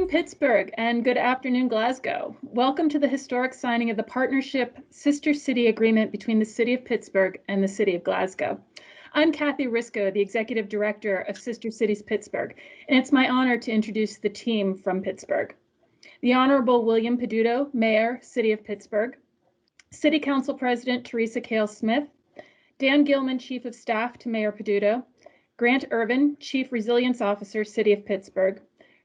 Pittsburgh and good afternoon, Glasgow. Welcome to the historic signing of the Partnership Sister City Agreement between the City of Pittsburgh and the City of Glasgow. I'm Kathy Risco, the Executive Director of Sister Cities Pittsburgh, and it's my honor to introduce the team from Pittsburgh. The Honorable William Peduto, Mayor, City of Pittsburgh, City Council President Teresa Kale-Smith, Dan Gilman, Chief of Staff to Mayor Peduto, Grant Irvin, Chief Resilience Officer, City of Pittsburgh,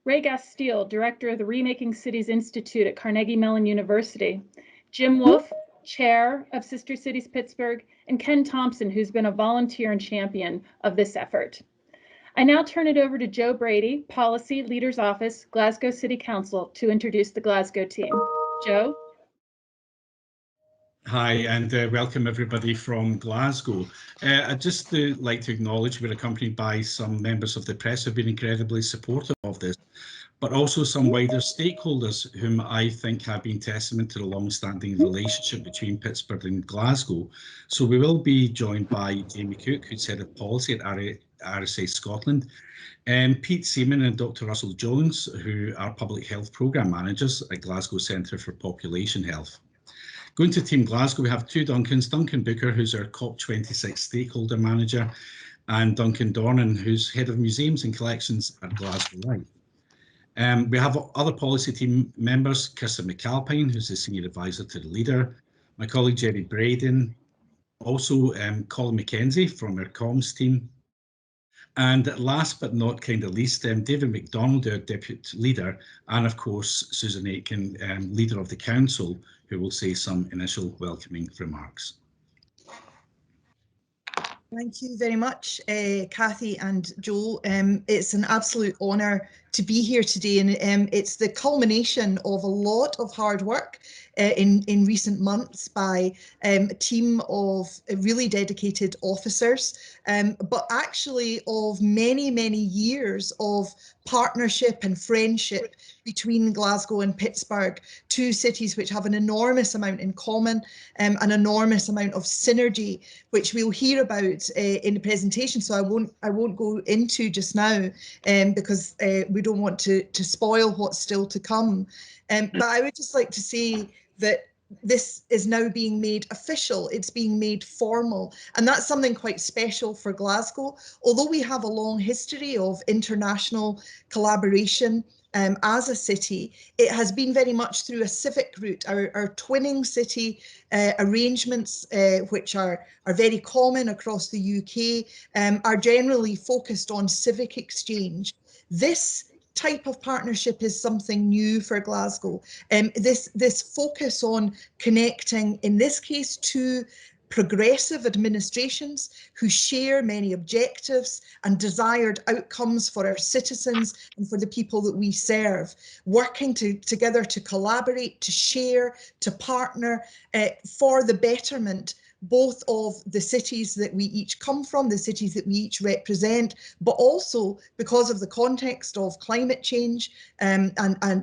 Ray Gastile, Director of the Remaking Cities Institute at Carnegie Mellon University, Jim Wolf, Chair of Sister Cities Pittsburgh, and Ken Thompson, who's been a volunteer and champion of this effort. I now turn it over to Joe Brady, Policy Leader's Office, Glasgow City Council, to introduce the Glasgow team. Joe? Hi, and welcome everybody from Glasgow. I'd just like to acknowledge we're accompanied by some members of the press who have been incredibly supportive of this, but also some wider stakeholders whom I think have been testament to the long-standing relationship between Pittsburgh and Glasgow. So we will be joined by Jamie Cook, who's Head of Policy at RSA Scotland, and Pete Seaman and Dr. Russell Jones, who are Public Health Programme Managers at Glasgow Centre for Population Health. Going to Team Glasgow, we have two Duncans, Duncan Booker, who's our COP26 Stakeholder Manager, and Duncan Dornan, who's Head of Museums and Collections at Glasgow Light. We have other policy team members, Kirsten McAlpine, who's the Senior Advisor to the Leader, my colleague Jerry Braden, also Colin McKenzie from our comms team, and last but not kind of least, David McDonald, our Deputy Leader, and of course Susan Aitken, Leader of the Council, who will say some initial welcoming remarks. Thank you very much, Kathy and Joe. It's an absolute honour to be here today, and it's the culmination of a lot of hard work in recent months by a team of really dedicated officers, but actually of many, many years of partnership and friendship between Glasgow and Pittsburgh, two cities which have an enormous amount in common, an enormous amount of synergy, which we'll hear about in the presentation. So I won't go into just now, because we don't want to spoil what's still to come. But I would just like to say that this is now being made official, it's being made formal, and that's something quite special for Glasgow. Although we have a long history of international collaboration as a city, it has been very much through a civic route. Our twinning city arrangements, which are very common across the UK, are generally focused on civic exchange. This type of partnership is something new for Glasgow. This focus on connecting, in this case, two progressive administrations who share many objectives and desired outcomes for our citizens and for the people that we serve, working together to collaborate, to share, to partner for the betterment both of the cities that we each come from, the cities that we each represent, but also because of the context of climate change, and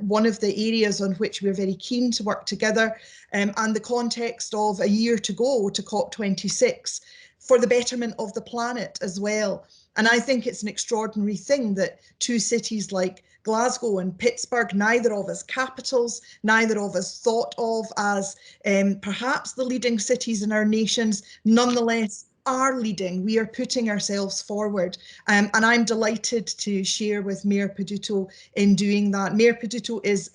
one of the areas on which we're very keen to work together, and the context of a year to go to COP26 for the betterment of the planet as well. And I think it's an extraordinary thing that two cities like Glasgow and Pittsburgh, neither of us capitals, neither of us thought of as perhaps the leading cities in our nations, nonetheless are leading. We are putting ourselves forward, and I'm delighted to share with Mayor Peduto in doing that. Mayor Peduto is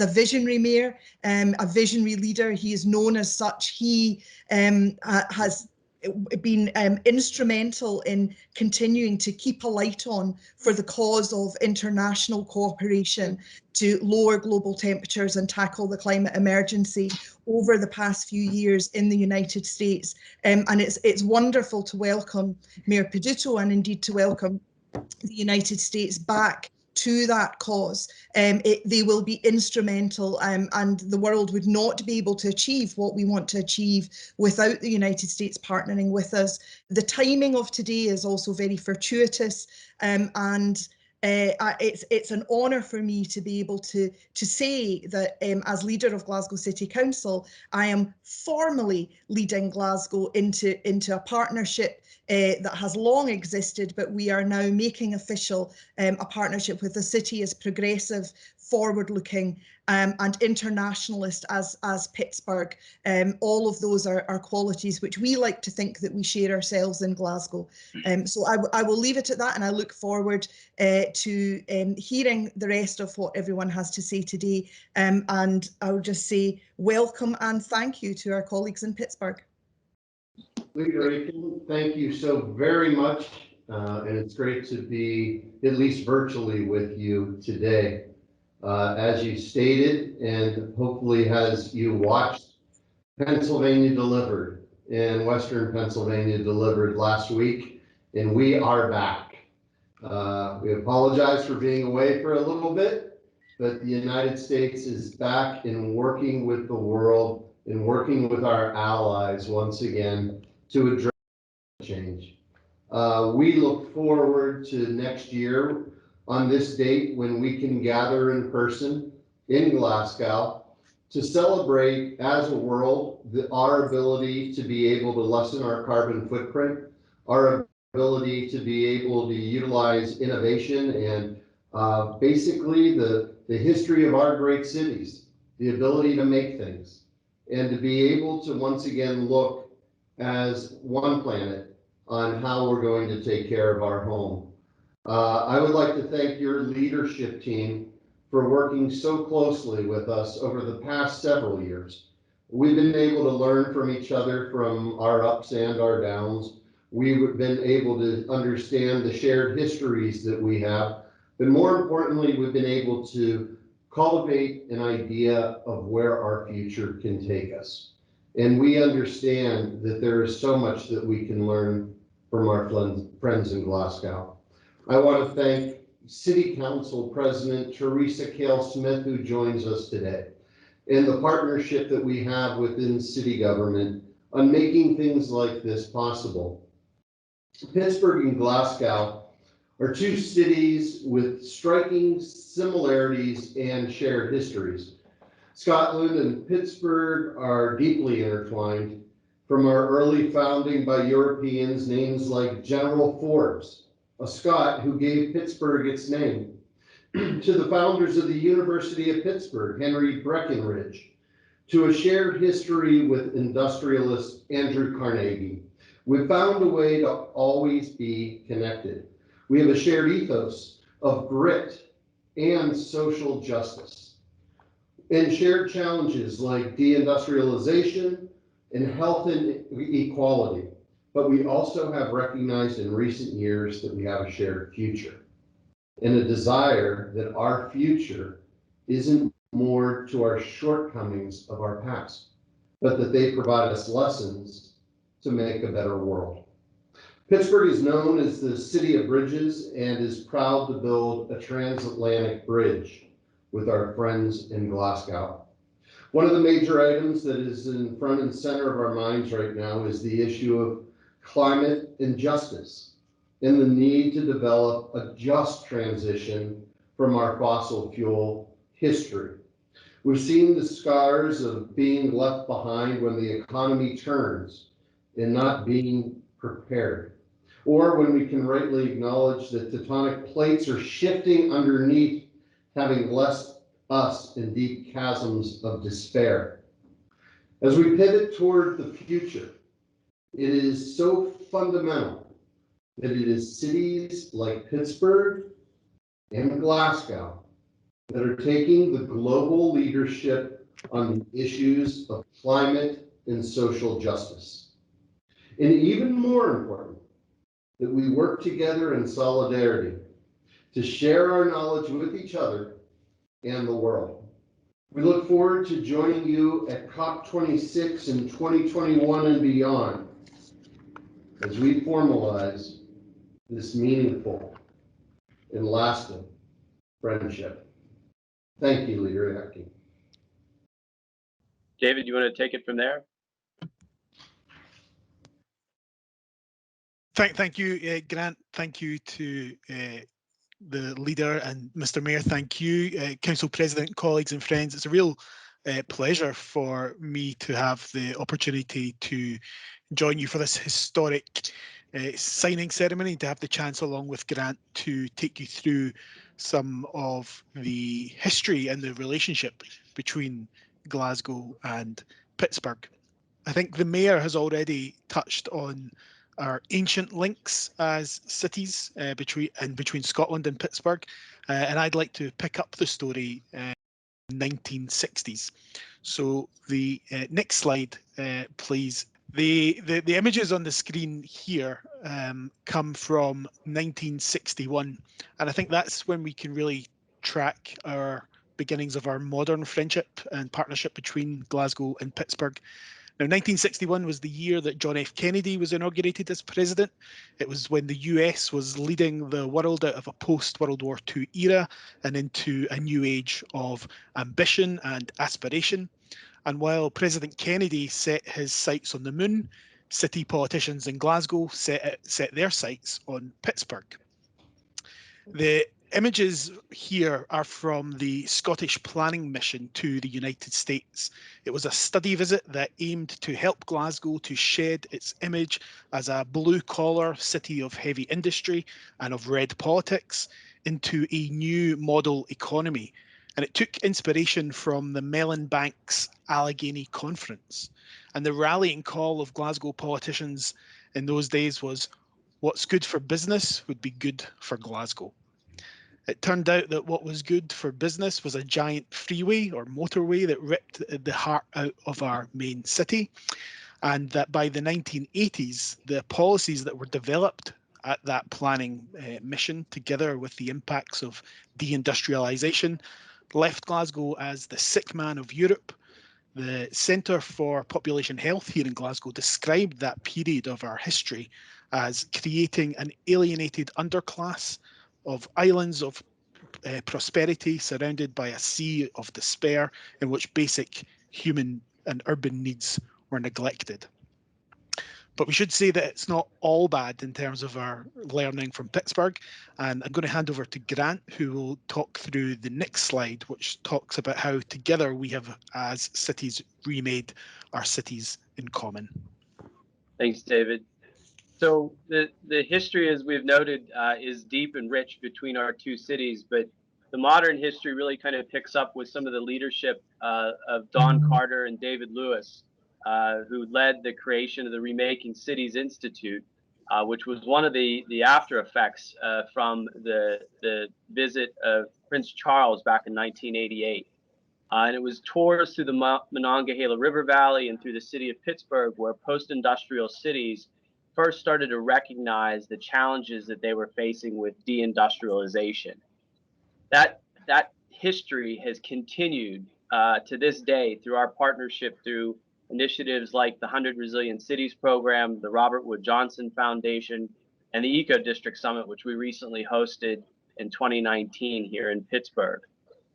a visionary mayor, a visionary leader. He is known as such. He has been instrumental in continuing to keep a light on for the cause of international cooperation to lower global temperatures and tackle the climate emergency over the past few years in the United States. And it's wonderful to welcome Mayor Peduto and indeed to welcome the United States back to that cause. They will be instrumental, and the world would not be able to achieve what we want to achieve without the United States partnering with us. The timing of today is also very fortuitous, and it's an honour for me to be able to say that as leader of Glasgow City Council, I am formally leading Glasgow into a partnership that has long existed, but we are now making official a partnership with a city as progressive, forward-looking, and internationalist as Pittsburgh. All of those are qualities which we like to think that we share ourselves in Glasgow. So I will leave it at that, and I look forward to hearing the rest of what everyone has to say today. And I will just say welcome and thank you to our colleagues in Pittsburgh. Leader Aiken, thank you so very much. And it's great to be, at least virtually, with you today. As you stated, and hopefully as you watched, Pennsylvania delivered, and Western Pennsylvania delivered last week, and we are back. We apologize for being away for a little bit, but the United States is back and working with the world and working with our allies once again to address change. We look forward to next year on this date when we can gather in person in Glasgow to celebrate as a world our ability to be able to lessen our carbon footprint, our ability to be able to utilize innovation and basically the history of our great cities, the ability to make things, and to be able to once again look as one planet on how we're going to take care of our home. I would like to thank your leadership team for working so closely with us over the past several years. We've been able to learn from each other, from our ups and our downs. We've been able to understand the shared histories that we have, but more importantly, we've been able to cultivate an idea of where our future can take us. And we understand that there is so much that we can learn from our friends in Glasgow. I want to thank City Council President Teresa Kale-Smith, who joins us today, and the partnership that we have within city government on making things like this possible. Pittsburgh and Glasgow are two cities with striking similarities and shared histories. Scotland and Pittsburgh are deeply intertwined. From our early founding by Europeans, names like General Forbes, a Scot who gave Pittsburgh its name, to the founders of the University of Pittsburgh, Henry Breckinridge, to a shared history with industrialist Andrew Carnegie. We've found a way to always be connected. We have a shared ethos of grit and social justice, and shared challenges like deindustrialization and health and equality. But we also have recognized in recent years that we have a shared future and a desire that our future isn't more to our shortcomings of our past, but that they provide us lessons to make a better world. Pittsburgh is known as the city of bridges and is proud to build a transatlantic bridge with our friends in Glasgow. One of the major items that is in front and center of our minds right now is the issue of climate injustice and the need to develop a just transition from our fossil fuel history. We've seen the scars of being left behind when the economy turns and not being prepared, or when we can rightly acknowledge that tectonic plates are shifting underneath, having left us in deep chasms of despair. As we pivot toward the future, it is so fundamental that it is cities like Pittsburgh and Glasgow that are taking the global leadership on the issues of climate and social justice. And even more important, that we work together in solidarity to share our knowledge with each other and the world. We look forward to joining you at COP26 in 2021 and beyond as we formalize this meaningful and lasting friendship. Thank you, Leader Aiken. David, you want to take it from there? Thank you, Grant. Thank you to the leader, and Mr. Mayor, thank you, Council President, colleagues and friends. It's a real pleasure for me to have the opportunity to join you for this historic signing ceremony, to have the chance along with Grant to take you through some of the history and the relationship between Glasgow and Pittsburgh. I think the Mayor has already touched on our ancient links as cities between Scotland and Pittsburgh, and I'd like to pick up the story 1960s. So the next slide, please. The images on the screen here come from 1961, and I think that's when we can really track our beginnings of our modern friendship and partnership between Glasgow and Pittsburgh. Now, 1961 was the year that John F. Kennedy was inaugurated as president. It was when the US was leading the world out of a post-World War II era and into a new age of ambition and aspiration. And while President Kennedy set his sights on the moon, city politicians in Glasgow set their sights on Pittsburgh. The images here are from the Scottish planning mission to the United States. It was a study visit that aimed to help Glasgow to shed its image as a blue-collar city of heavy industry and of red politics into a new model economy. And it took inspiration from the Mellon Bank's Allegheny Conference. And the rallying call of Glasgow politicians in those days was, "What's good for business would be good for Glasgow." It turned out that what was good for business was a giant freeway or motorway that ripped the heart out of our main city, and that by the 1980s, the policies that were developed at that planning mission, together with the impacts of deindustrialization, left Glasgow as the sick man of Europe. The Centre for Population Health here in Glasgow described that period of our history as creating an alienated underclass of islands of prosperity surrounded by a sea of despair in which basic human and urban needs were neglected. But we should say that it's not all bad in terms of our learning from Pittsburgh. And I'm going to hand over to Grant, who will talk through the next slide, which talks about how together we have, as cities, remade our cities in common. Thanks, David. So the history, as we've noted, is deep and rich between our two cities, but the modern history really kind of picks up with some of the leadership of Don Carter and David Lewis, who led the creation of the Remaking Cities Institute, which was one of the after effects from the visit of Prince Charles back in 1988. And it was tours through the Monongahela River Valley and through the city of Pittsburgh where post-industrial cities first started to recognize the challenges that they were facing with deindustrialization. That history has continued to this day through our partnership through initiatives like the 100 Resilient Cities program, the Robert Wood Johnson Foundation, and the Eco District Summit, which we recently hosted in 2019 here in Pittsburgh.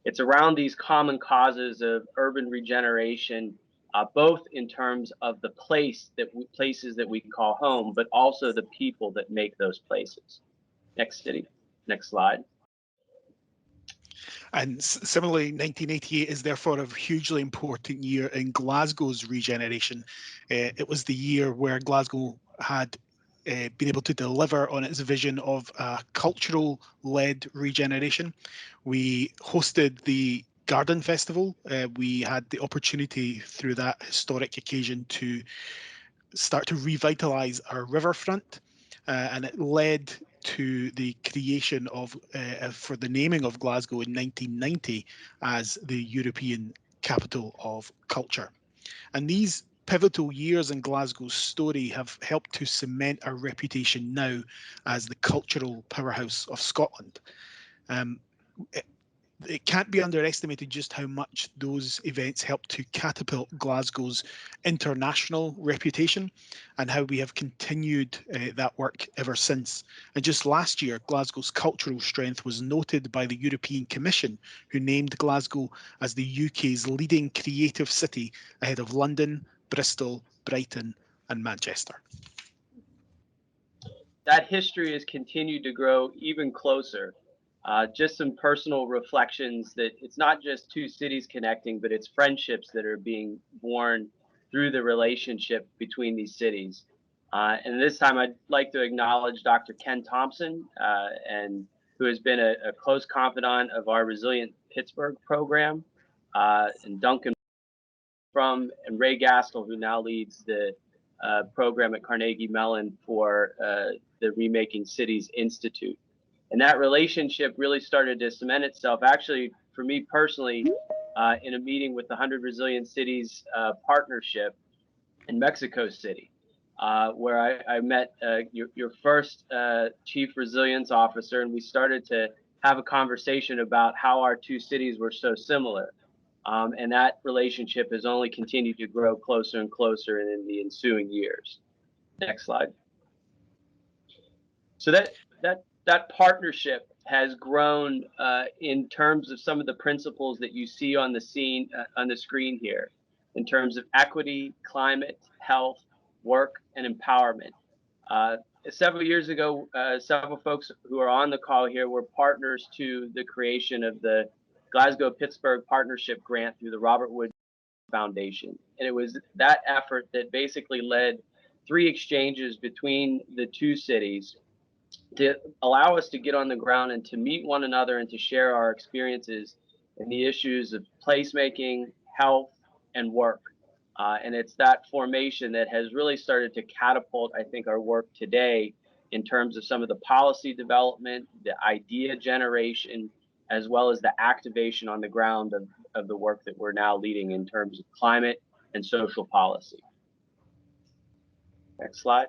It's around these common causes of urban regeneration, both in terms of the places that we call home, but also the people that make those places. Next slide. And similarly, 1988 is therefore a hugely important year in Glasgow's regeneration. It was the year where Glasgow had been able to deliver on its vision of a cultural-led regeneration. We hosted the Garden Festival. We had the opportunity through that historic occasion to start to revitalise our riverfront, and it led to the creation of, for the naming of Glasgow in 1990 as the European Capital of Culture. And these pivotal years in Glasgow's story have helped to cement our reputation now as the cultural powerhouse of Scotland. It can't be underestimated just how much those events helped to catapult Glasgow's international reputation and how we have continued that work ever since. And just last year, Glasgow's cultural strength was noted by the European Commission, who named Glasgow as the UK's leading creative city ahead of London, Bristol, Brighton, and Manchester. That history has continued to grow even closer. Just some personal reflections that it's not just two cities connecting, but it's friendships that are being born through the relationship between these cities. And this time I'd like to acknowledge Dr. Ken Thompson and who has been a close confidant of our Resilient Pittsburgh program, and Duncan and Ray Gaskell, who now leads the program at Carnegie Mellon for the Remaking Cities Institute. And that relationship really started to cement itself, actually, for me personally, in a meeting with the 100 Resilient Cities partnership in Mexico City, where I met your first chief resilience officer, and we started to have a conversation about how our two cities were so similar. And that relationship has only continued to grow closer and closer in the ensuing years. Next slide. So that partnership has grown in terms of some of the principles that you see on the screen here, in terms of equity, climate, health, work, and empowerment. Several years ago, several folks who are on the call here were partners to the creation of the Glasgow-Pittsburgh Partnership Grant through the Robert Wood Foundation. And it was that effort that basically led 3 exchanges between the two cities to allow us to get on the ground and to meet one another and to share our experiences in the issues of placemaking, health, and work. And it's that formation that has really started to catapult, I think, our work today in terms of some of the policy development, the idea generation, as well as the activation on the ground of the work that we're now leading in terms of climate and social policy. Next slide.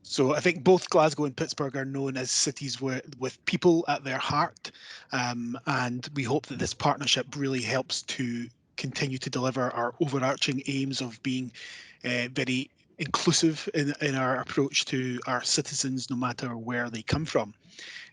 So I think both Glasgow and Pittsburgh are known as cities with people at their heart, and we hope that this partnership really helps to continue to deliver our overarching aims of being very inclusive in our approach to our citizens, no matter where they come from.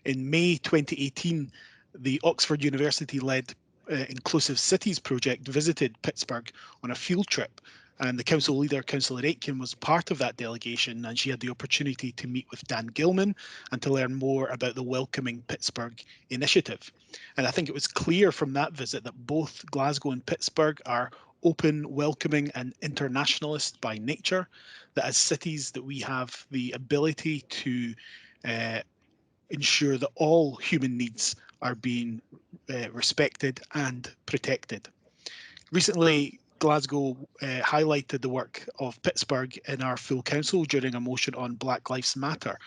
In May 2018, the Oxford University-led Inclusive Cities project visited Pittsburgh on a field trip, and the council leader, Councillor Aitken, was part of that delegation, and she had the opportunity to meet with Dan Gilman and to learn more about the Welcoming Pittsburgh initiative. And I think it was clear from that visit that both Glasgow and Pittsburgh are open, welcoming, and internationalist by nature, that as cities that we have the ability to ensure that all human needs are being respected and protected. Recently, Glasgow highlighted the work of Pittsburgh in our full council during a motion on Black Lives Matter.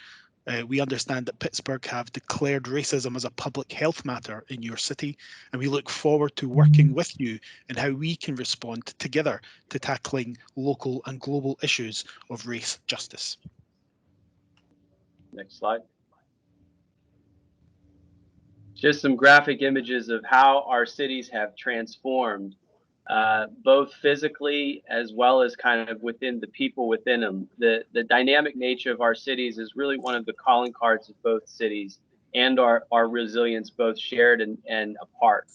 We understand that Pittsburgh have declared racism as a public health matter in your city, and we look forward to working with you in how we can respond together to tackling local and global issues of race justice. Next slide. Just some graphic images of how our cities have transformed, both physically as well as kind of within the people within them. The dynamic nature of our cities is really one of the calling cards of both cities and our resilience, both shared and apart.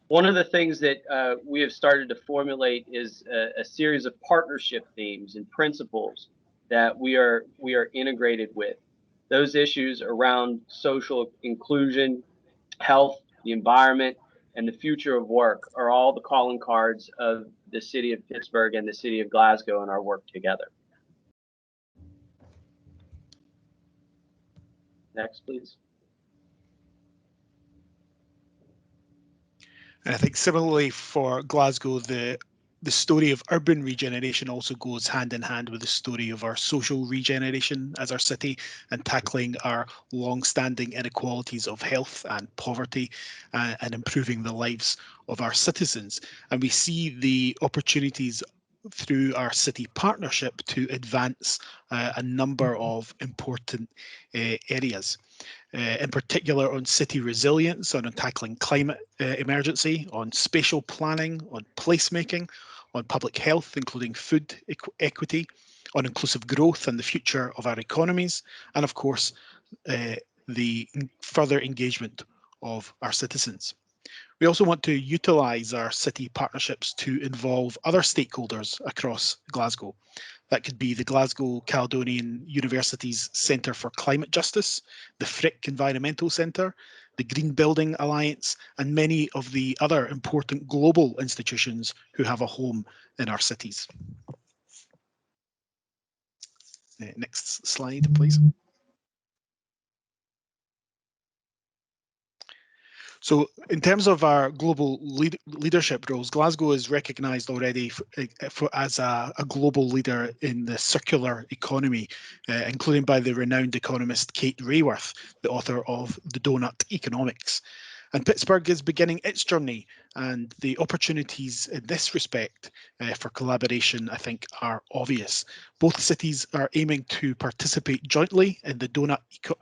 One of the things that we have started to formulate is a series of partnership themes and principles that we are integrated with. Those issues around social inclusion, health, the environment, and the future of work are all the calling cards of the city of Pittsburgh and the city of Glasgow in our work together. Next, please. And I think similarly for Glasgow, the story of urban regeneration also goes hand in hand with the story of our social regeneration as our city and tackling our long-standing inequalities of health and poverty and improving the lives of our citizens. And we see the opportunities through our city partnership to advance a number of important areas. In particular on city resilience, on tackling climate emergency, on spatial planning, on placemaking, on public health, including food equity, on inclusive growth and the future of our economies, and of course, the further engagement of our citizens. We also want to utilise our city partnerships to involve other stakeholders across Glasgow. That could be the Glasgow Caledonian University's Centre for Climate Justice, the Frick Environmental Centre, the Green Building Alliance, and many of the other important global institutions who have a home in our cities. Next slide, please. So in terms of our global leadership roles, Glasgow is recognised already as a global leader in the circular economy, including by the renowned economist Kate Raworth, the author of The Donut Economics. And Pittsburgh is beginning its journey, and the opportunities in this respect for collaboration, I think, are obvious. Both cities are aiming to participate jointly in the Donut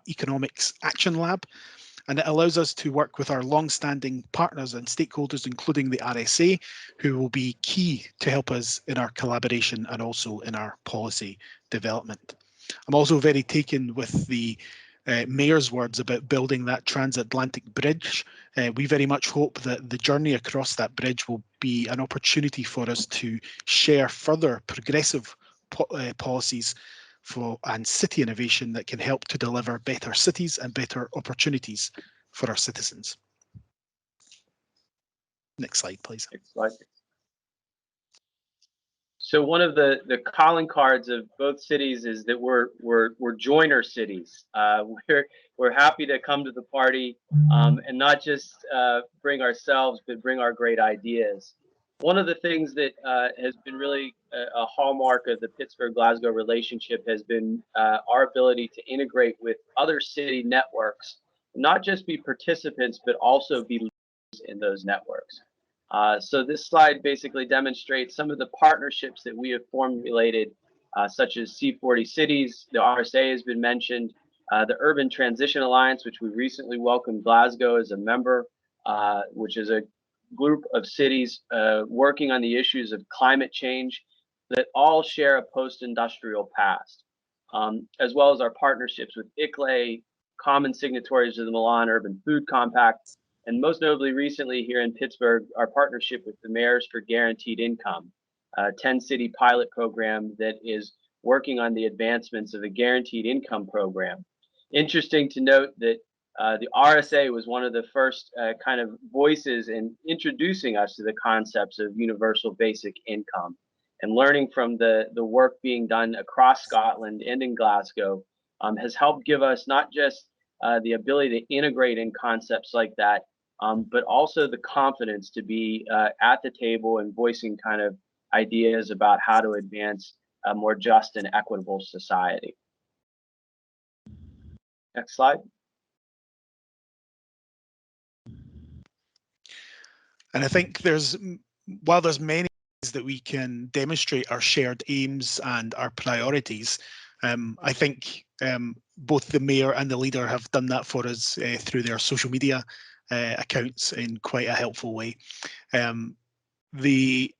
Economics Action Lab, and it allows us to work with our long-standing partners and stakeholders, including the RSA, who will be key to help us in our collaboration and also in our policy development. I'm also very taken with the Mayor's words about building that transatlantic bridge. We very much hope that the journey across that bridge will be an opportunity for us to share further progressive policies and city innovation that can help to deliver better cities and better opportunities for our citizens. Next slide, please. Next slide. So one of the calling cards of both cities is that we're joiner cities. We're happy to come to the party and not just bring ourselves, but bring our great ideas. One of the things that has been really a hallmark of the Pittsburgh-Glasgow relationship has been our ability to integrate with other city networks, not just be participants, but also be leaders in those networks. So this slide basically demonstrates some of the partnerships that we have formulated, such as C40 Cities, the RSA has been mentioned, the Urban Transition Alliance, which we recently welcomed Glasgow as a member, which is a group of cities working on the issues of climate change that all share a post-industrial past, as well as our partnerships with ICLE, common signatories of the Milan Urban Food Compact, and most notably recently here in Pittsburgh, our partnership with the Mayors for Guaranteed Income, a 10-city pilot program that is working on the advancements of a guaranteed income program. Interesting to note that the RSA was one of the first kind of voices in introducing us to the concepts of universal basic income, and learning from the work being done across Scotland and in Glasgow has helped give us not just the ability to integrate in concepts like that, but also the confidence to be at the table and voicing kind of ideas about how to advance a more just and equitable society. Next slide. And I think while there's many ways that we can demonstrate our shared aims and our priorities, I think both the mayor and the leader have done that for us through their social media accounts in quite a helpful way. Mayor,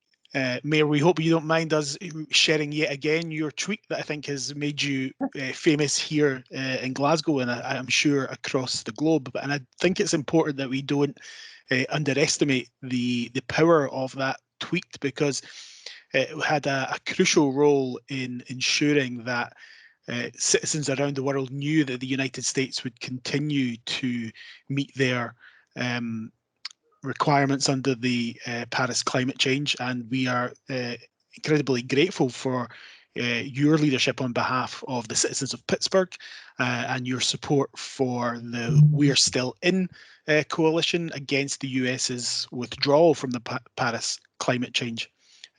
we hope you don't mind us sharing yet again your tweet that I think has made you famous here in Glasgow, and I'm sure across the globe. And I think it's important that we don't underestimate the power of that tweet, because it had a crucial role in ensuring that citizens around the world knew that the United States would continue to meet their requirements under the Paris climate change. And we are incredibly grateful for your leadership on behalf of the citizens of Pittsburgh and your support for the We're Still In coalition against the US's withdrawal from the Paris climate change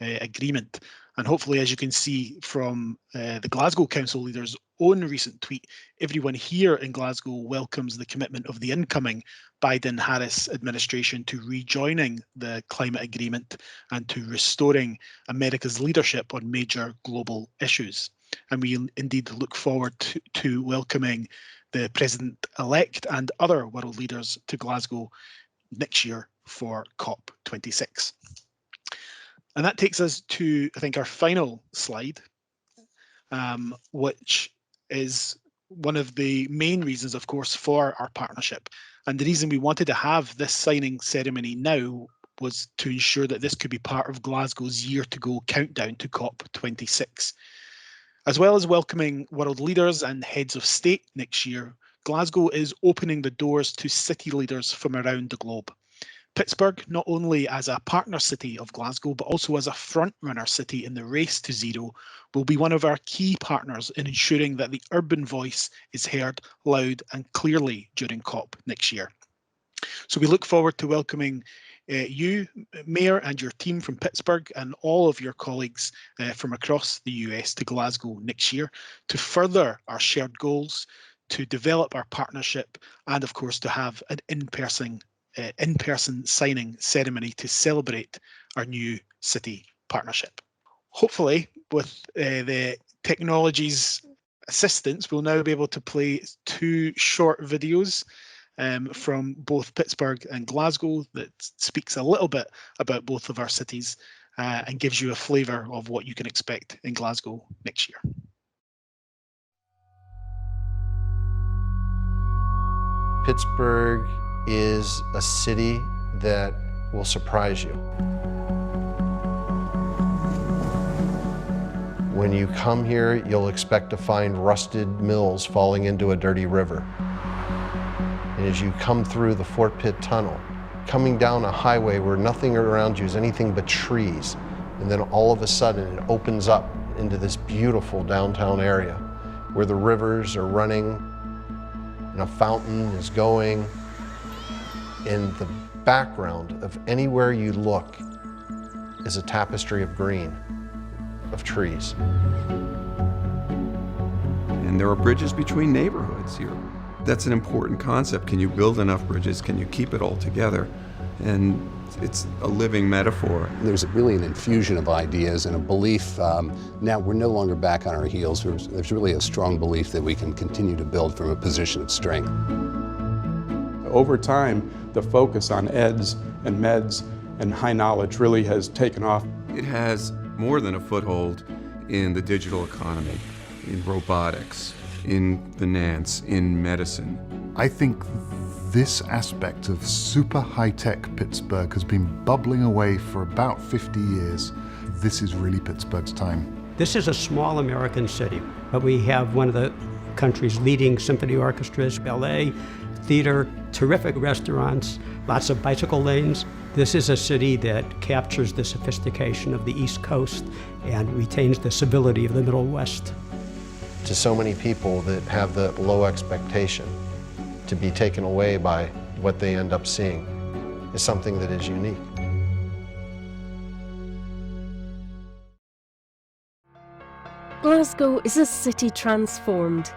agreement. And hopefully, as you can see from the Glasgow Council leader's own recent tweet, everyone here in Glasgow welcomes the commitment of the incoming Biden-Harris administration to rejoining the climate agreement and to restoring America's leadership on major global issues. And we indeed look forward to welcoming the president-elect and other world leaders to Glasgow next year for COP26. And that takes us to, I think, our final slide, which is one of the main reasons, of course, for our partnership. And the reason we wanted to have this signing ceremony now was to ensure that this could be part of Glasgow's year-to-go countdown to COP26. As well as welcoming world leaders and heads of state next year, Glasgow is opening the doors to city leaders from around the globe. Pittsburgh, not only as a partner city of Glasgow, but also as a front-runner city in the race to zero, will be one of our key partners in ensuring that the urban voice is heard loud and clearly during COP next year. So we look forward to welcoming you, Mayor, and your team from Pittsburgh and all of your colleagues from across the US to Glasgow next year to further our shared goals, to develop our partnership, and of course to have an in-person signing ceremony to celebrate our new city partnership. Hopefully, with the technology's assistance, we'll now be able to play 2 short videos from both Pittsburgh and Glasgow that speaks a little bit about both of our cities and gives you a flavour of what you can expect in Glasgow next year. Pittsburgh is a city that will surprise you. When you come here, you'll expect to find rusted mills falling into a dirty river. And as you come through the Fort Pitt Tunnel, coming down a highway where nothing around you is anything but trees, and then all of a sudden it opens up into this beautiful downtown area where the rivers are running and a fountain is going. In the background of anywhere you look is a tapestry of green, of trees. And there are bridges between neighborhoods here. That's an important concept. Can you build enough bridges? Can you keep it all together? And it's a living metaphor. There's really an infusion of ideas and a belief. Now we're no longer back on our heels. There's really a strong belief that we can continue to build from a position of strength. Over time, the focus on eds and meds and high knowledge really has taken off. It has more than a foothold in the digital economy, in robotics, in finance, in medicine. I think this aspect of super high-tech Pittsburgh has been bubbling away for about 50 years. This is really Pittsburgh's time. This is a small American city, but we have one of the country's leading symphony orchestras, ballet, theater, terrific restaurants, lots of bicycle lanes. This is a city that captures the sophistication of the East Coast and retains the civility of the Middle West. To so many people that have the low expectation, to be taken away by what they end up seeing is something that is unique. Glasgow is a city transformed,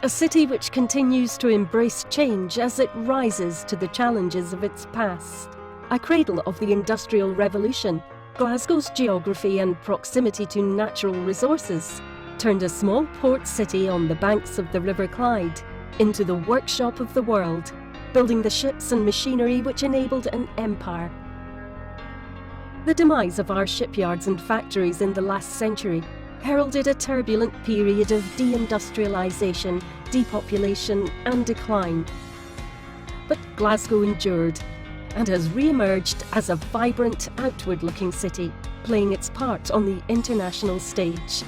a city which continues to embrace change as it rises to the challenges of its past. A cradle of the Industrial Revolution, Glasgow's geography and proximity to natural resources turned a small port city on the banks of the River Clyde into the workshop of the world, building the ships and machinery which enabled an empire. The demise of our shipyards and factories in the last century heralded a turbulent period of deindustrialisation, depopulation and decline. But Glasgow endured and has re-emerged as a vibrant, outward-looking city, playing its part on the international stage.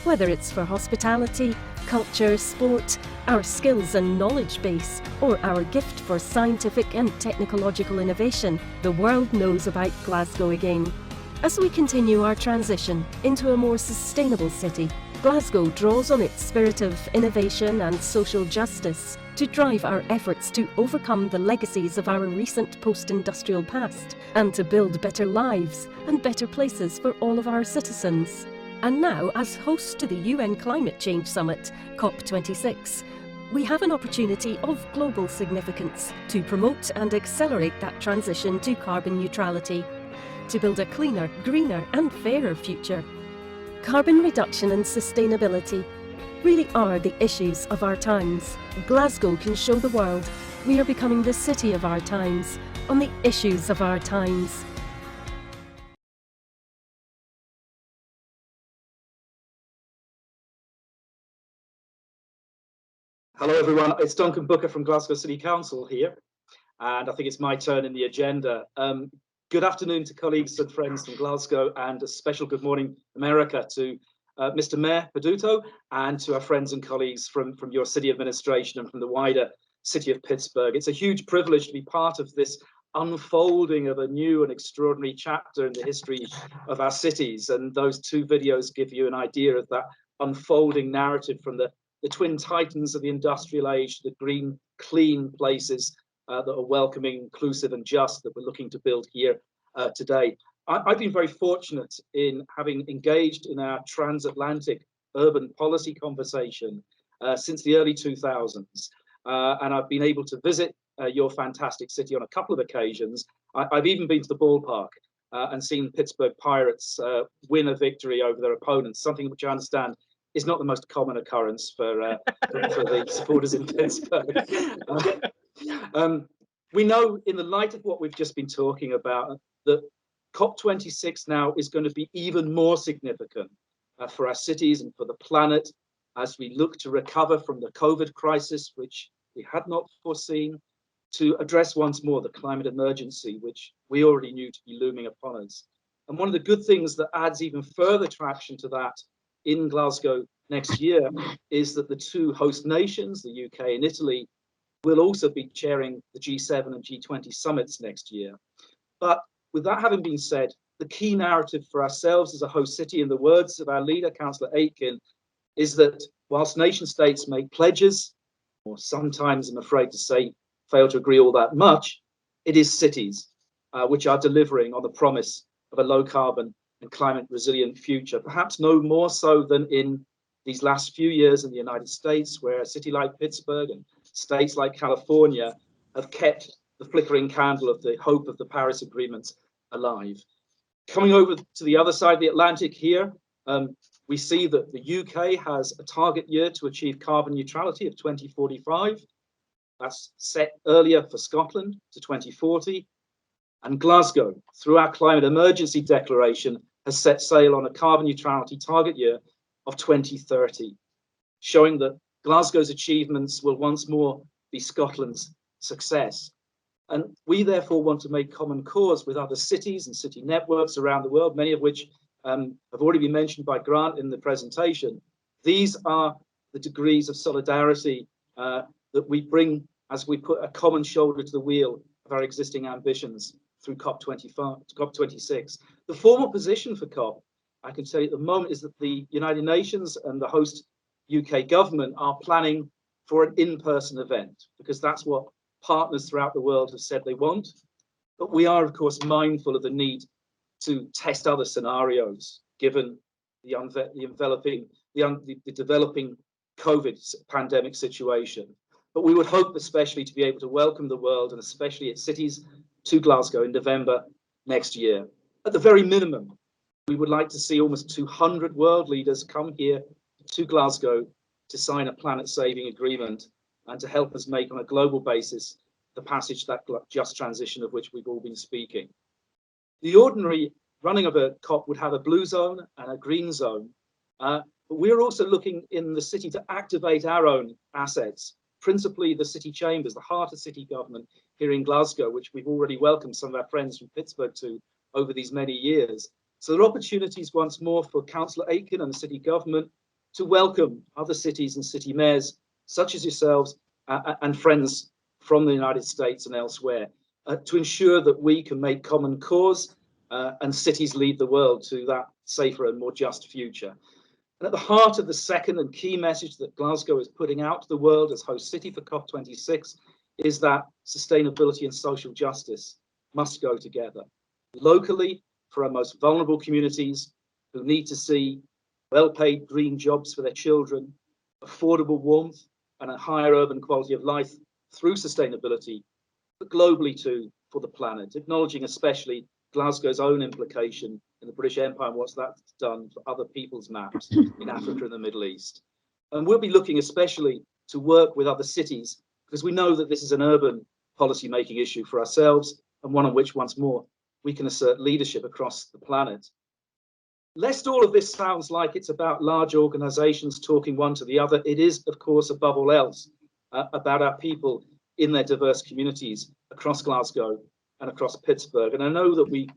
Whether it's for hospitality, culture, sport, our skills and knowledge base, or our gift for scientific and technological innovation, the world knows about Glasgow again. As we continue our transition into a more sustainable city, Glasgow draws on its spirit of innovation and social justice to drive our efforts to overcome the legacies of our recent post-industrial past and to build better lives and better places for all of our citizens. And now, as host to the UN Climate Change Summit, COP26, we have an opportunity of global significance to promote and accelerate that transition to carbon neutrality, to build a cleaner, greener and fairer future. Carbon reduction and sustainability really are the issues of our times. Glasgow can show the world we are becoming the city of our times, on the issues of our times. Hello everyone, it's Duncan Booker from Glasgow City Council here, and I think it's my turn in the agenda. Good afternoon to colleagues and friends from Glasgow, and a special good morning, America, to Mr. Mayor Peduto and to our friends and colleagues from your city administration and from the wider city of Pittsburgh. It's a huge privilege to be part of this unfolding of a new and extraordinary chapter in the history of our cities, and those 2 videos give you an idea of that unfolding narrative from the twin titans of the industrial age, the green, clean places that are welcoming, inclusive and just that we're looking to build here today. I've been very fortunate in having engaged in our transatlantic urban policy conversation since the early 2000s. And I've been able to visit your fantastic city on a couple of occasions. I've even been to the ballpark and seen Pittsburgh Pirates win a victory over their opponents, something which I understand is not the most common occurrence for the supporters in Pittsburgh. We know, in the light of what we've just been talking about, that COP26 now is going to be even more significant for our cities and for the planet as we look to recover from the COVID crisis, which we had not foreseen, to address once more the climate emergency, which we already knew to be looming upon us. And one of the good things that adds even further traction to that in Glasgow next year is that the two host nations, the UK and Italy, will also be chairing the G7 and G20 summits next year. But with that having been said, the key narrative for ourselves as a host city, in the words of our leader, Councillor Aitken, is that whilst nation states make pledges, or sometimes, I'm afraid to say, fail to agree all that much, it is cities which are delivering on the promise of a low carbon and climate resilient future, perhaps no more so than in these last few years in the United States, where a city like Pittsburgh and states like California have kept the flickering candle of the hope of the Paris Agreement alive. Coming over to the other side of the Atlantic here, we see that the UK has a target year to achieve carbon neutrality of 2045. That's set earlier for Scotland to 2040. And Glasgow, through our climate emergency declaration, has set sail on a carbon neutrality target year of 2030, showing that Glasgow's achievements will once more be Scotland's success. And we therefore want to make common cause with other cities and city networks around the world, many of which have already been mentioned by Grant in the presentation. These are the degrees of solidarity that we bring as we put a common shoulder to the wheel of our existing ambitions through COP26. The formal position for COP, I can tell you at the moment, is that the United Nations and the host UK government are planning for an in-person event, because that's what partners throughout the world have said they want. But we are, of course, mindful of the need to test other scenarios, given the developing COVID pandemic situation. But we would hope especially to be able to welcome the world, and especially its cities, to Glasgow in November next year. At the very minimum, we would like to see almost 200 world leaders come here to Glasgow to sign a planet-saving agreement and to help us make on a global basis the passage, that just transition of which we've all been speaking. The ordinary running of a COP would have a blue zone and a green zone, but we're also looking in the city to activate our own assets, principally the city chambers, the heart of city government here in Glasgow, which we've already welcomed some of our friends from Pittsburgh to over these many years. So there are opportunities once more for Councillor Aitken and the city government to welcome other cities and city mayors, such as yourselves, and friends from the United States and elsewhere, to ensure that we can make common cause and cities lead the world to that safer and more just future. And at the heart of the second and key message that Glasgow is putting out to the world as host city for COP26 is that sustainability and social justice must go together. Locally, for our most vulnerable communities who need to see well-paid green jobs for their children, affordable warmth, and a higher urban quality of life through sustainability, but globally too for the planet, acknowledging especially Glasgow's own implication in the British Empire and what's that's done for other people's maps in Africa and the Middle East. And we'll be looking especially to work with other cities, because we know that this is an urban policy making issue for ourselves, and one on which once more we can assert leadership across the planet. Lest all of this sounds like it's about large organizations talking one to the other, it is, of course, above all else, about our people in their diverse communities across Glasgow and across Pittsburgh. And I know that we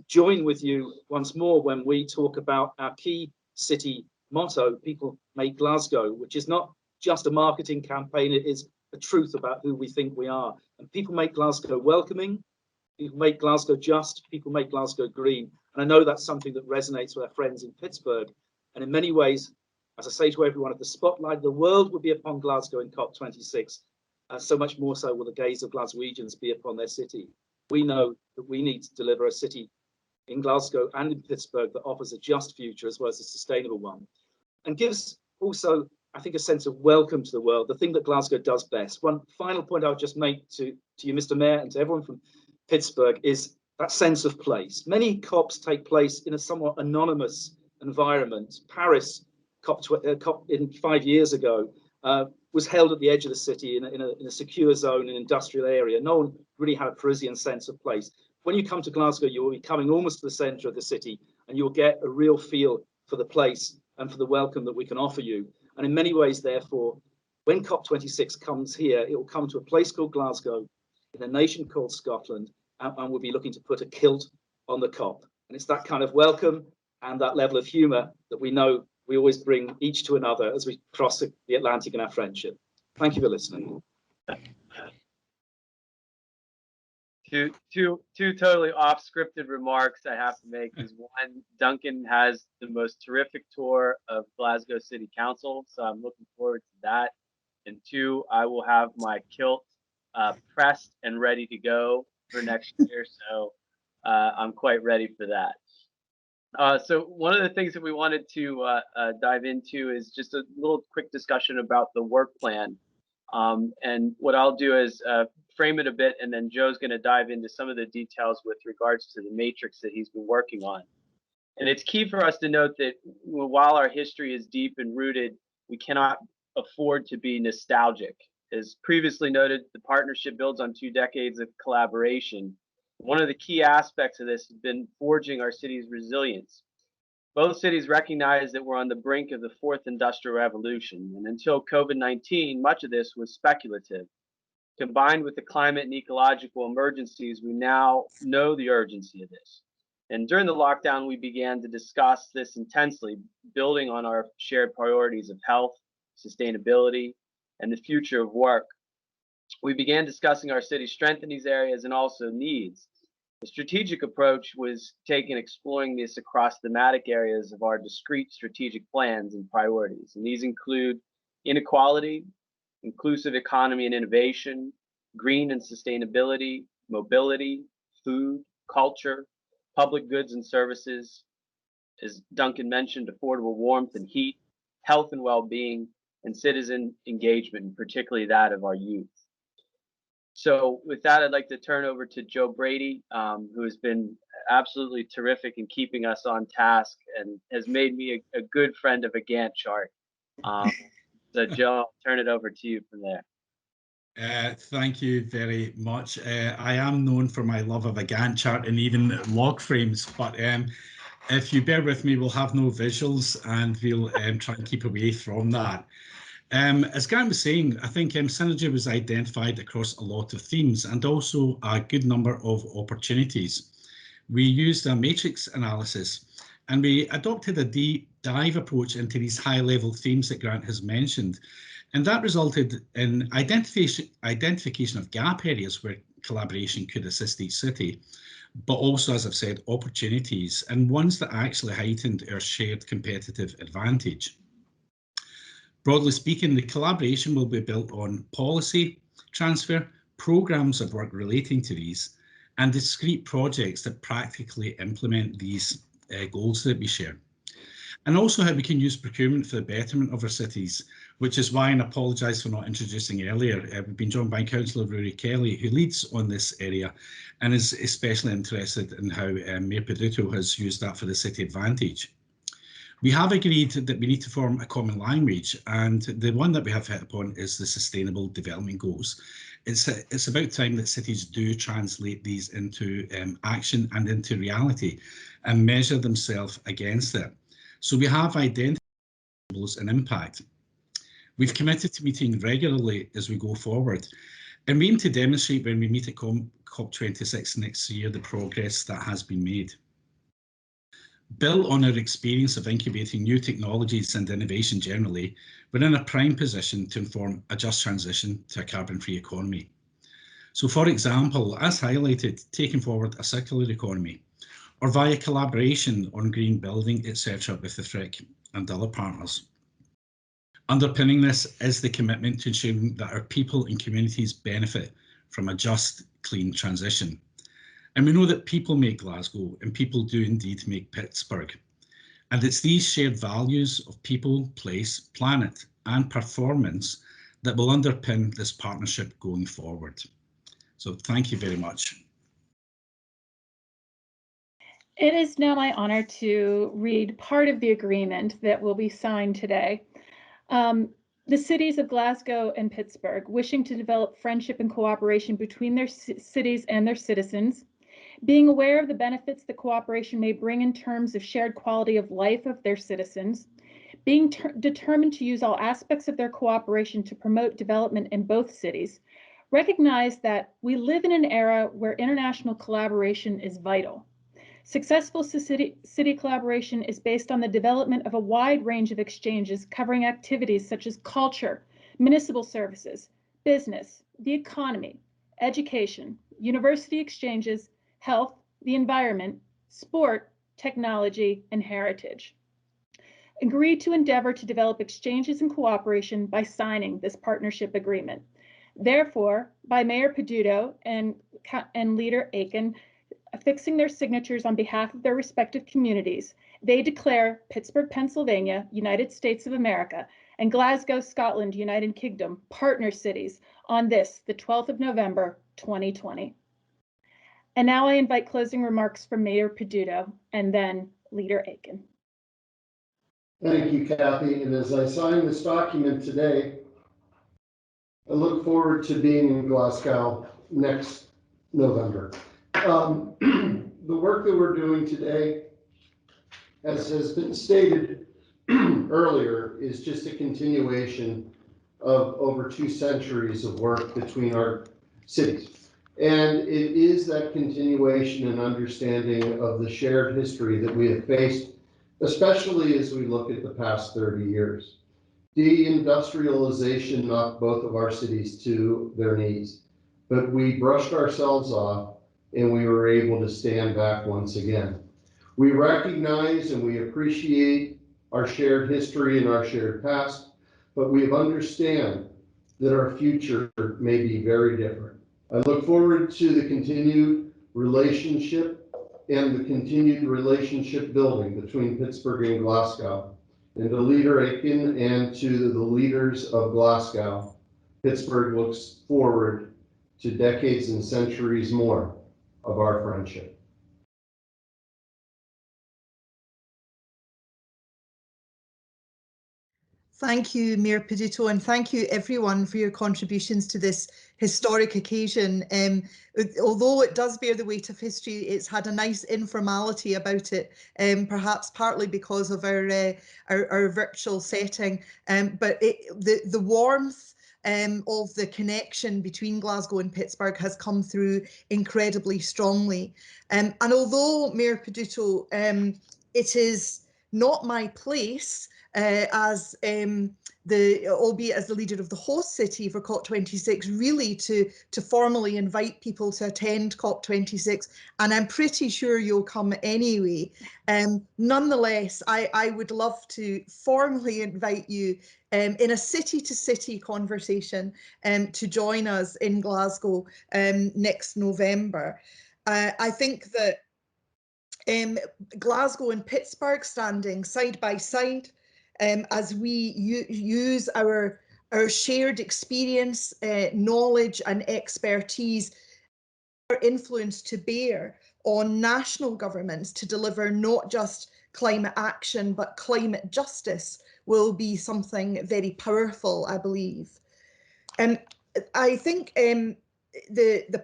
join with you once more when we talk about our key city motto, People Make Glasgow, which is not just a marketing campaign, it is a truth about who we think we are. And people make Glasgow welcoming, people make Glasgow just, people make Glasgow green. And I know that's something that resonates with our friends in Pittsburgh. And in many ways, as I say to everyone, if the spotlight of the world would be upon Glasgow in COP26, So much more so will the gaze of Glaswegians be upon their city. We know that we need to deliver a city in Glasgow and in Pittsburgh that offers a just future as well as a sustainable one, and gives also, I think, a sense of welcome to the world, the thing that Glasgow does best. One final point I would just make to you, Mr. Mayor, and to everyone from Pittsburgh is that sense of place. Many COPs take place in a somewhat anonymous environment. Paris COP in 5 years ago was held at the edge of the city in a secure zone, an industrial area. No one really had a Parisian sense of place. When you come to Glasgow, you will be coming almost to the centre of the city, and you'll get a real feel for the place and for the welcome that we can offer you. And in many ways, therefore, when COP26 comes here, it will come to a place called Glasgow in a nation called Scotland, and we'll be looking to put a kilt on the COP. And it's that kind of welcome and that level of humour that we know we always bring each to another as we cross the Atlantic in our friendship. Thank you for listening. Two totally off-scripted remarks I have to make is, one, Duncan has the most terrific tour of Glasgow City Council, so I'm looking forward to that. And two, I will have my kilt pressed and ready to go for next year, so I'm quite ready for that. So one of the things that we wanted to dive into is just a little quick discussion about the work plan. And what I'll do is frame it a bit, and then Joe's going to dive into some of the details with regards to the matrix that he's been working on. And it's key for us to note that while our history is deep and rooted, we cannot afford to be nostalgic. As previously noted, the partnership builds on 2 decades of collaboration. One of the key aspects of this has been forging our city's resilience. Both cities recognize that we're on the brink of the 4th Industrial Revolution, and until COVID-19, much of this was speculative. Combined with the climate and ecological emergencies, we now know the urgency of this. And during the lockdown, we began to discuss this intensely, building on our shared priorities of health, sustainability, and the future of work. We began discussing our city's strengths in these areas and also needs. The strategic approach was taken exploring this across thematic areas of our discrete strategic plans and priorities. And these include inequality, inclusive economy and innovation, green and sustainability, mobility, food, culture, public goods and services, as Duncan mentioned, affordable warmth and heat, health and well-being, and citizen engagement, and particularly that of our youth. So with that, I'd like to turn over to Joe Brady, who has been absolutely terrific in keeping us on task and has made me a good friend of a Gantt chart. So Joe, I'll turn it over to you from there. Thank you very much. I am known for my love of a Gantt chart and even log frames, but if you bear with me, we'll have no visuals and we'll try and keep away from that. As Grant was saying, I think synergy was identified across a lot of themes and also a good number of opportunities. We used a matrix analysis and we adopted a deep dive approach into these high-level themes that Grant has mentioned. And that resulted in identification of gap areas where collaboration could assist each city, but also, as I've said, opportunities and ones that actually heightened our shared competitive advantage. Broadly speaking, the collaboration will be built on policy transfer, programs of work relating to these, and discrete projects that practically implement these goals that we share. And also how we can use procurement for the betterment of our cities, which is why, and I apologise for not introducing earlier, we've been joined by Councillor Rory Kelly, who leads on this area and is especially interested in how Mayor Peduto has used that for the city advantage. We have agreed that we need to form a common language, and the one that we have hit upon is the Sustainable Development Goals. It's about time that cities do translate these into action and into reality and measure themselves against it. So we have identified goals and impact. We've committed to meeting regularly as we go forward, and we aim to demonstrate when we meet at COP26 next year the progress that has been made. Built on our experience of incubating new technologies and innovation generally, we're in a prime position to inform a just transition to a carbon-free economy. So, for example, as highlighted, taking forward a circular economy, or via collaboration on green building, etc. with the FRIC and other partners. Underpinning this is the commitment to ensuring that our people and communities benefit from a just, clean transition. And we know that people make Glasgow, and people do indeed make Pittsburgh. And it's these shared values of people, place, planet, and performance that will underpin this partnership going forward. So thank you very much. It is now my honor to read part of the agreement that will be signed today. The cities of Glasgow and Pittsburgh, wishing to develop friendship and cooperation between their cities and their citizens, being aware of the benefits that cooperation may bring in terms of shared quality of life of their citizens, being determined to use all aspects of their cooperation to promote development in both cities, recognize that we live in an era where international collaboration is vital. Successful city collaboration is based on the development of a wide range of exchanges covering activities such as culture, municipal services, business, the economy, education, university exchanges, health, the environment, sport, technology, and heritage. Agree to endeavor to develop exchanges and cooperation by signing this partnership agreement. Therefore, by Mayor Peduto and Leader Aiken, affixing their signatures on behalf of their respective communities, they declare Pittsburgh, Pennsylvania, United States of America, and Glasgow, Scotland, United Kingdom, partner cities on this, the 12th of November, 2020. And now I invite closing remarks from Mayor Peduto and then Leader Aiken. Thank you, Kathy. And as I sign this document today, I look forward to being in Glasgow next November. The work that we're doing today, as has been stated earlier, is just a continuation of over 2 centuries of work between our cities. And it is that continuation and understanding of the shared history that we have faced, especially as we look at the past 30 years. Deindustrialization knocked both of our cities to their knees, but we brushed ourselves off and we were able to stand back once again. We recognize and we appreciate our shared history and our shared past, but we understand that our future may be very different. I look forward to the continued relationship and the continued relationship building between Pittsburgh and Glasgow. And to Leader Aiken and to the leaders of Glasgow, Pittsburgh looks forward to decades and centuries more of our friendship. Thank you, Mayor Peduto, and thank you everyone for your contributions to this historic occasion. Although it does bear the weight of history, it's had a nice informality about it, perhaps partly because of our virtual setting, but the warmth of the connection between Glasgow and Pittsburgh has come through incredibly strongly. And although, Mayor Peduto, it is not my place albeit as the leader of the host city for COP26, really to formally invite people to attend COP26, and I'm pretty sure you'll come anyway. Nonetheless, I would love to formally invite you in a city-to-city conversation to join us in Glasgow next November. I think that Glasgow and Pittsburgh standing side by side, as we use our shared experience, knowledge and expertise, our influence to bear on national governments to deliver not just climate action but climate justice will be something very powerful, I believe. I think the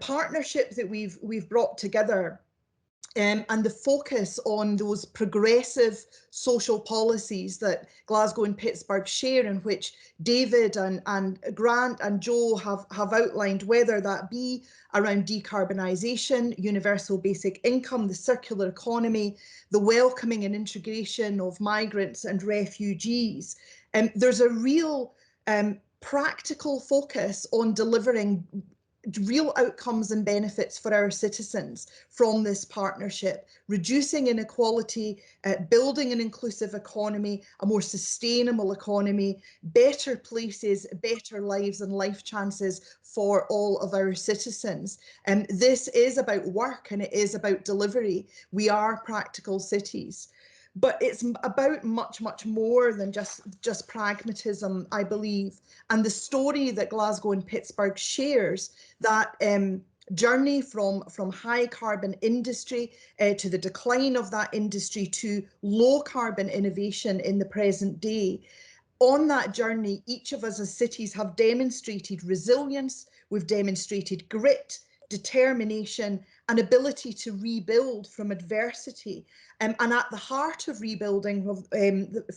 partnership that we've brought together and the focus on those progressive social policies that Glasgow and Pittsburgh share, in which David and Grant and Joe have outlined, whether that be around decarbonisation, universal basic income, the circular economy, the welcoming and integration of migrants and refugees. There's a real practical focus on delivering real outcomes and benefits for our citizens from this partnership, reducing inequality, building an inclusive economy, a more sustainable economy, better places, better lives and life chances for all of our citizens. And this is about work and it is about delivery. We are practical cities. But it's about much, much more than just pragmatism, I believe. And the story that Glasgow and Pittsburgh shares, that journey from high carbon industry to the decline of that industry to low carbon innovation in the present day. On that journey, each of us as cities have demonstrated resilience, we've demonstrated grit, determination, and ability to rebuild from adversity. And at the heart of rebuilding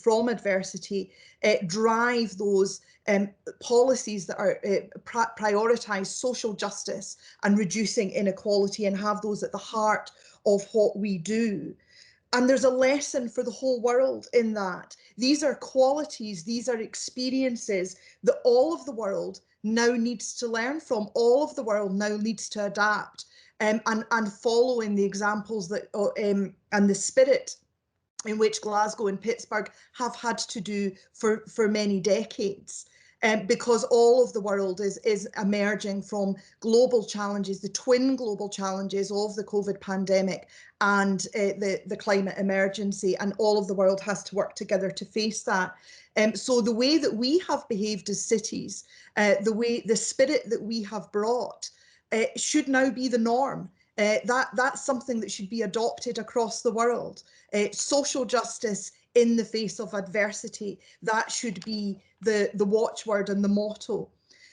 from adversity, drive those policies that are prioritise social justice and reducing inequality, and have those at the heart of what we do. And there's a lesson for the whole world in that. These are qualities, these are experiences that all of the world now needs to learn from. All of the world now needs to adapt and follow in the examples that and the spirit in which Glasgow and Pittsburgh have had to do for many decades. Because all of the world is emerging from global challenges, the twin global challenges of the COVID pandemic and the climate emergency, and all of the world has to work together to face that. So the way that we have behaved as cities, the spirit that we have brought, should now be the norm. That's something that should be adopted across the world. Social justice in the face of adversity, that should be the watchword and the motto.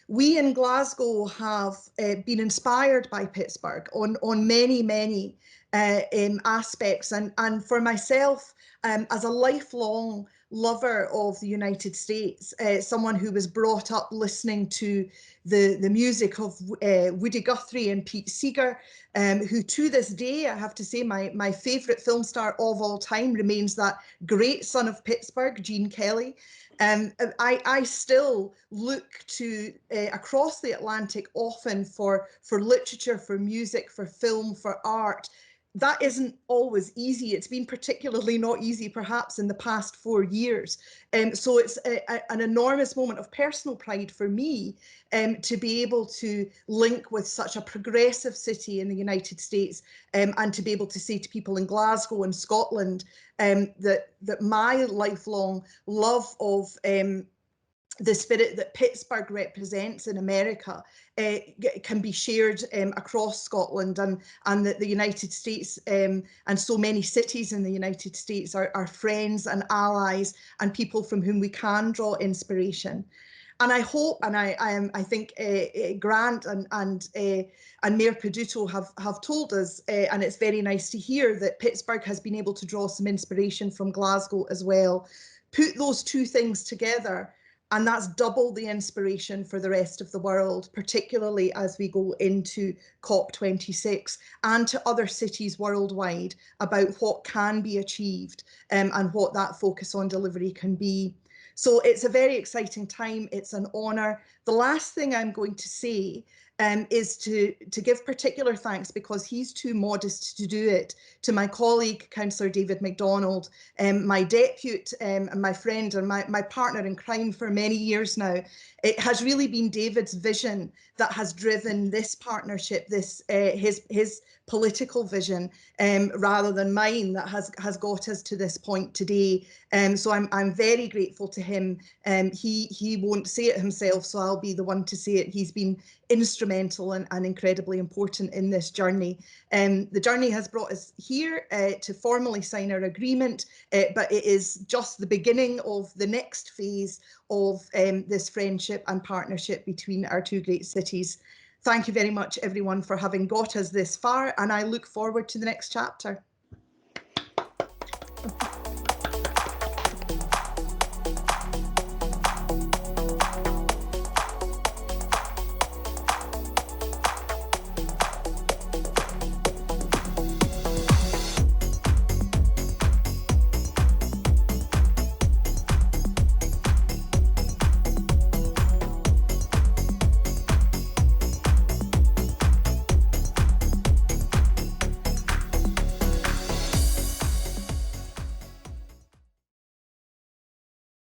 We in Glasgow have been inspired by Pittsburgh on many aspects, and for myself, as a lifelong lover of the United States, someone who was brought up listening to the music of Woody Guthrie and Pete Seeger, who to this day, I have to say, my favourite film star of all time remains that great son of Pittsburgh, Gene Kelly. I still look to across the Atlantic often for literature, for music, for film, for art. That isn't always easy. It's been particularly not easy, perhaps, in the past 4 years. So it's an enormous moment of personal pride for me to be able to link with such a progressive city in the United States, and to be able to say to people in Glasgow and Scotland that my lifelong love of the spirit that Pittsburgh represents in America can be shared across Scotland, and that the United States and so many cities in the United States are friends and allies and people from whom we can draw inspiration. And I hope, and I think Grant and Mayor Peduto have told us, and it's very nice to hear that Pittsburgh has been able to draw some inspiration from Glasgow as well. Put those two things together, and that's double the inspiration for the rest of the world, particularly as we go into COP26 and to other cities worldwide about what can be achieved and what that focus on delivery can be. So it's a very exciting time. It's an honour. The last thing I'm going to say is to give particular thanks, because he's too modest to do it, to my colleague, Councillor David MacDonald, my depute and my friend and my partner in crime for many years now. It has really been David's vision that has driven this partnership, this his political vision, rather than mine, that has got us to this point today. So I'm very grateful to him. He won't say it himself, so I'll be the one to say it. He's been instrumental and incredibly important in this journey. The journey has brought us here to formally sign our agreement, but it is just the beginning of the next phase of this friendship and partnership between our two great cities. Thank you very much, everyone, for having got us this far, and I look forward to the next chapter.